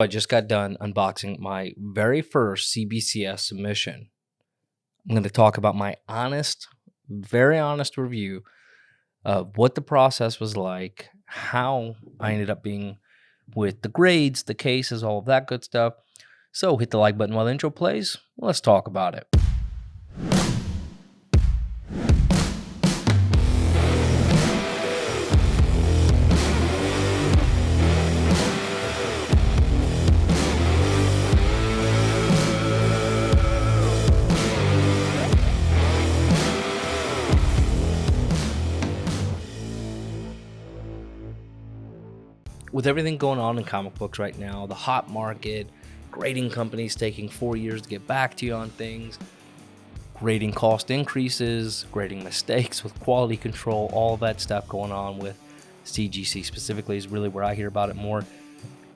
I just got done unboxing my very first CBCS submission. I'm going to talk about my very honest review of what the process was like, how I ended up being with the grades, the cases, all of that good stuff. So hit the like button while the intro plays. Let's talk about it. With everything going on in comic books right now, the hot market, grading companies taking 4 years to get back to you on things, grading cost increases, grading mistakes with quality control, all of that stuff going on with CGC specifically is really where I hear about it more,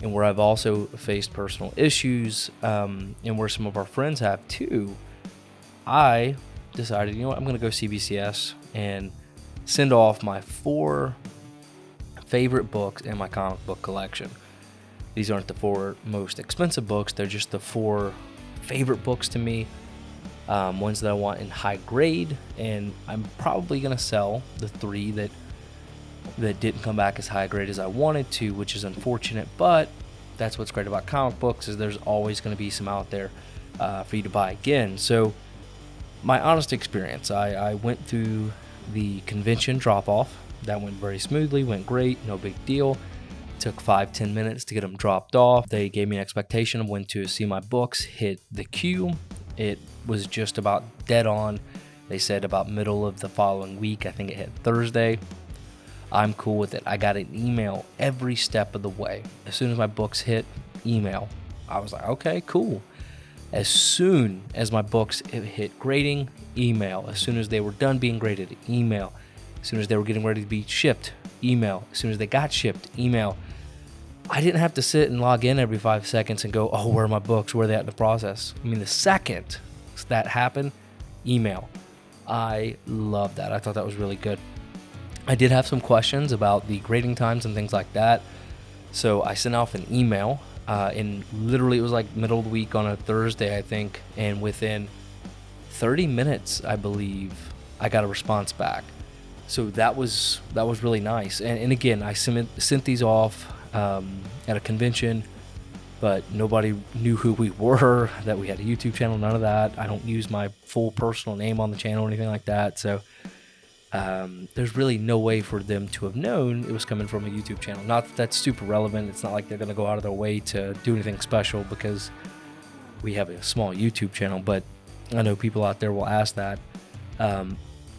and where I've also faced personal issues, and where some of our friends have too. I decided, you know what, I'm going to go CBCS and send off my 4 favorite books in my comic book collection. These aren't the 4 most expensive books, they're just the 4 favorite books to me, ones that I want in high grade, and I'm probably going to sell the 3 that didn't come back as high grade as I wanted to, which is unfortunate, but that's what's great about comic books, is there's always going to be some out there for you to buy again. So my honest experience, I went through the convention drop-off. That went very smoothly, went great, no big deal. Took 5-10 minutes to get them dropped off. They gave me an expectation of when to see my books hit the queue. It was just about dead on. They said about middle of the following week. I think it hit Thursday. I'm cool with it. I got an email every step of the way. As soon as my books hit, email. I was like, okay, cool. As soon as my books hit grading, email. As soon as they were done being graded, email. As soon as they were getting ready to be shipped, email. As soon as they got shipped, email. I didn't have to sit and log in every 5 seconds and go, oh, where are my books? Where are they at in the process? I mean, the second that happened, email. I love that. I thought that was really good. I did have some questions about the grading times and things like that. So I sent off an email, and literally it was like middle of the week on a Thursday, I think. And within 30 minutes, I believe, I got a response back. So that was really nice. And again, I sent these off at a convention, but nobody knew who we were, that we had a YouTube channel, none of that. I don't use my full personal name on the channel or anything like that. So there's really no way for them to have known it was coming from a YouTube channel. Not that that's super relevant. It's not like they're going to go out of their way to do anything special because we have a small YouTube channel, but I know people out there will ask that.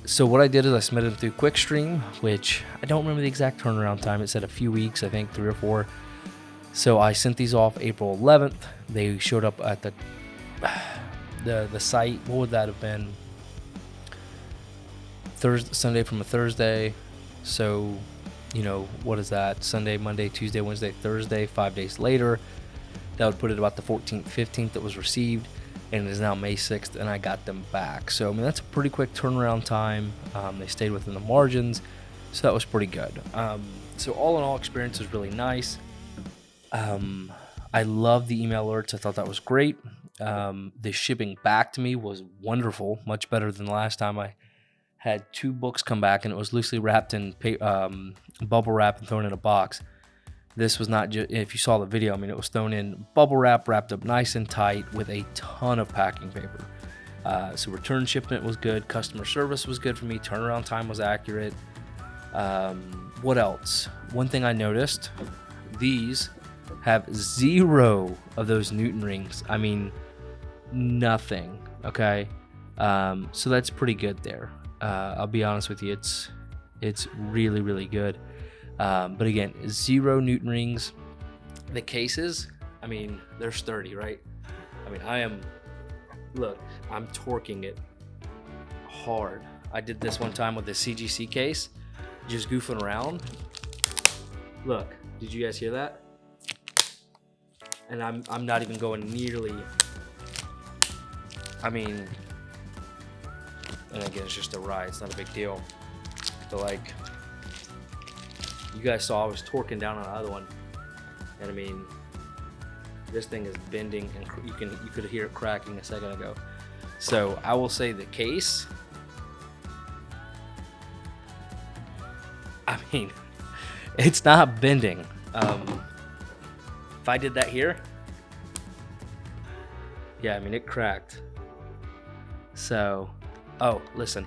So what I did is I submitted them through QuickStream, which I don't remember the exact turnaround time. It said a few weeks, I think 3 or 4. So I sent these off April 11th. They showed up at the site. What would that have been? Sunday from a Thursday. So, what is that? Sunday, Monday, Tuesday, Wednesday, Thursday, 5 days later. That would put it about the 14th, 15th that was received. And it is now May 6th, and I got them back. So, I mean, that's a pretty quick turnaround time. They stayed within the margins, so that was pretty good. So, all in all, experience was really nice. I love the email alerts. I thought that was great. The shipping back to me was wonderful, much better than the last time. I had 2 books come back, and it was loosely wrapped in bubble wrap and thrown in a box. This was not just, if you saw the video, I mean, it was thrown in bubble wrap, wrapped up nice and tight with a ton of packing paper. So return shipment was good. Customer service was good for me. Turnaround time was accurate. What else? One thing I noticed, these have 0 of those Newton rings. I mean, nothing, okay? So that's pretty good there. I'll be honest with you, it's really, really good. But again, 0 Newton rings. The cases, I mean, they're sturdy, right? I mean, I'm torquing it hard. I did this one time with the CGC case, just goofing around. Look, did you guys hear that? And I'm not even going nearly, I mean, and again, it's just a ride, it's not a big deal. But like, you guys saw I was torquing down on the other one, and I mean, This thing is bending, and you could hear it cracking a second ago. So I will say the case, I mean, it's not bending. If I did that here, yeah, I mean, it cracked. So, oh, listen,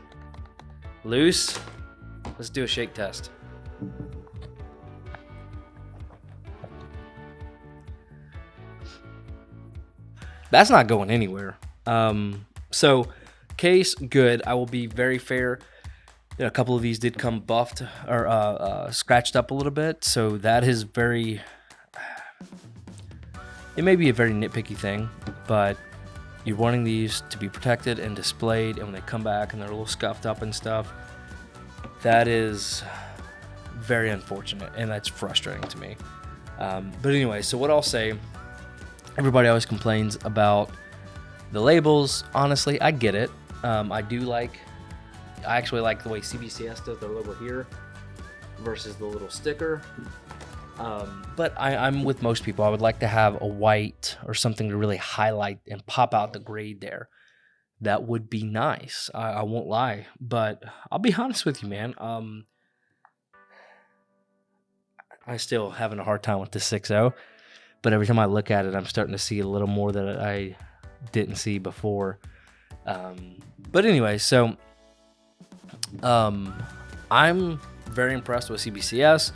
loose. Let's do a shake test. That's not going anywhere. So case, good. I will be very fair. A couple of these did come buffed or scratched up a little bit. So that is very, it may be a very nitpicky thing, but you're wanting these to be protected and displayed. And when they come back and they're a little scuffed up and stuff, that is very unfortunate. And that's frustrating to me. But anyway, so what I'll say, everybody always complains about the labels. Honestly, I get it. I actually like the way CBCS does their logo here versus the little sticker. But I'm with most people. I would like to have a white or something to really highlight and pop out the grade there. That would be nice. I won't lie. But I'll be honest with you, man. I still having a hard time with the 6.0. But every time I look at it, I'm starting to see a little more that I didn't see before. But anyway, so I'm very impressed with CBCS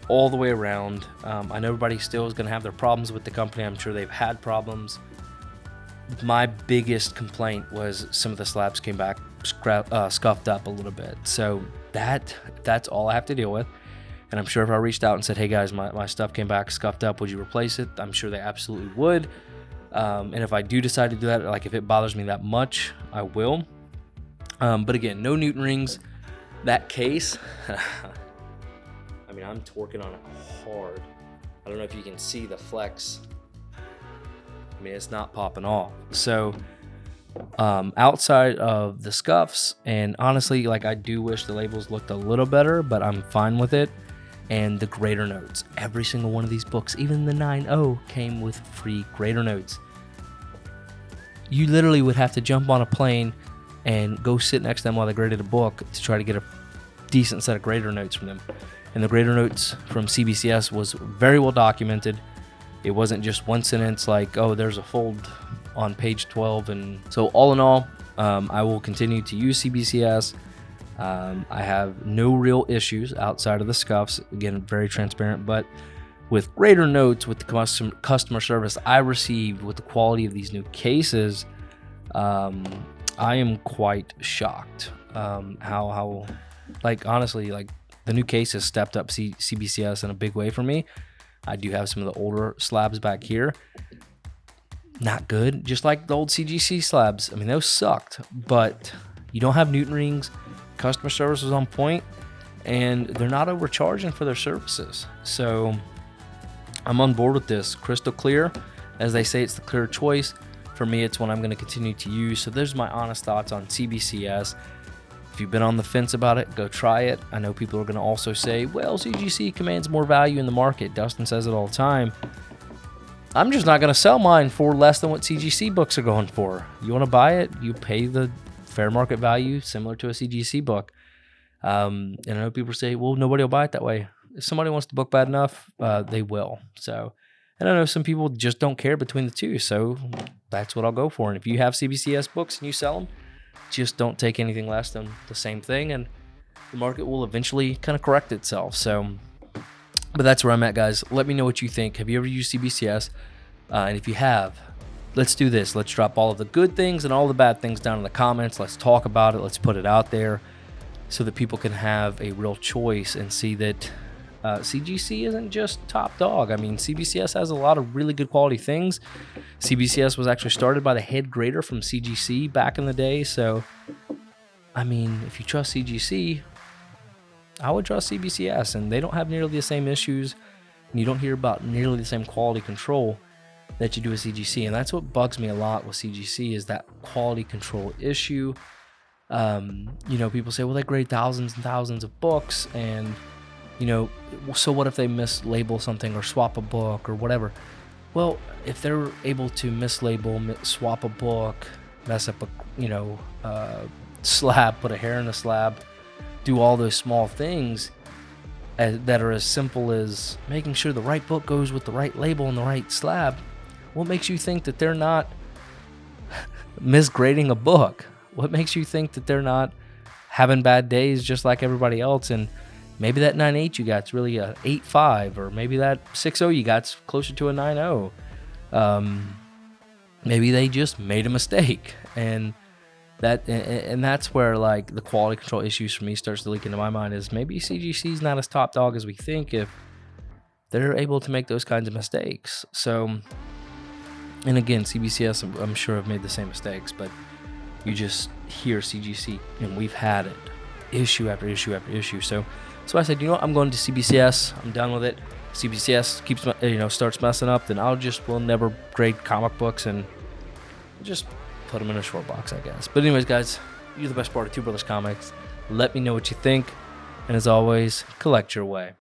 all the way around. I know everybody still is going to have their problems with the company. I'm sure they've had problems. My biggest complaint was some of the slabs came back scuffed up a little bit. So that's all I have to deal with. And I'm sure if I reached out and said, hey guys, my stuff came back scuffed up, would you replace it? I'm sure they absolutely would. And if I do decide to do that, like if it bothers me that much, I will. But again, no Newton rings. That case, I mean, I'm torquing on it hard. I don't know if you can see the flex. I mean, it's not popping off. So outside of the scuffs, and honestly, like I do wish the labels looked a little better, but I'm fine with it. And the grader notes. Every single one of these books, even the 9.0, came with free grader notes. You literally would have to jump on a plane and go sit next to them while they graded a book to try to get a decent set of grader notes from them. And the grader notes from CBCS was very well documented. It wasn't just one sentence like, oh, there's a fold on page 12. And so all in all, I will continue to use CBCS. I have no real issues outside of the scuffs. Again, very transparent, but with grader notes, with the customer service I received, with the quality of these new cases, I am quite shocked. How like honestly, like the new cases stepped up CBCS in a big way for me. I do have some of the older slabs back here. Not good, just like the old CGC slabs. I mean, those sucked, but you don't have Newton rings. Customer service was on point, and they're not overcharging for their services. So I'm on board with this. Crystal clear. As they say, it's the clear choice. For me, it's one I'm going to continue to use. So there's my honest thoughts on CBCS. If you've been on the fence about it, go try it. I know people are going to also say, well, CGC commands more value in the market. Dustin says it all the time. I'm just not going to sell mine for less than what CGC books are going for. You want to buy it, you pay the fair market value similar to a CGC book. And I know people say, well, nobody will buy it that way. If somebody wants the book bad enough, they will. So, and I know some people just don't care between the two. So that's what I'll go for. And if you have CBCS books and you sell them, just don't take anything less than the same thing. And the market will eventually kind of correct itself. So, but that's where I'm at, guys. Let me know what you think. Have you ever used CBCS? And if you have, let's do this. Let's drop all of the good things and all the bad things down in the comments. Let's talk about it. Let's put it out there so that people can have a real choice and see that CGC isn't just top dog. I mean, CBCS has a lot of really good quality things. CBCS was actually started by the head grader from CGC back in the day. So, I mean, if you trust CGC, I would trust CBCS. And they don't have nearly the same issues. And you don't hear about nearly the same quality control that you do with CGC. And that's what bugs me a lot with CGC is that quality control issue. You know, people say, well, they grade thousands and thousands of books, and, you know, so what if they mislabel something or swap a book or whatever? Well, if they're able to mislabel, swap a book, mess up a slab, put a hair in a slab, do all those small things that are as simple as making sure the right book goes with the right label and the right slab, what makes you think that they're not misgrading a book? What makes you think that they're not having bad days just like everybody else? And maybe that 9.8 you got's really a 8.5, or maybe that 6.0 you got's closer to a 9.0. Maybe they just made a mistake, and that's where like the quality control issues for me starts to leak into my mind. Is maybe CGC's not as top dog as we think if they're able to make those kinds of mistakes. So, and again, CBCS I'm sure have made the same mistakes, but you just hear CGC, and we've had it issue after issue after issue. So I said, you know what, I'm going to CBCS. I'm done with it. CBCS keeps starts messing up, then we'll never grade comic books and just put them in a short box, I guess. But anyways, guys, you're the best part of Two Brothers Comics. Let me know what you think, and as always, collect your way.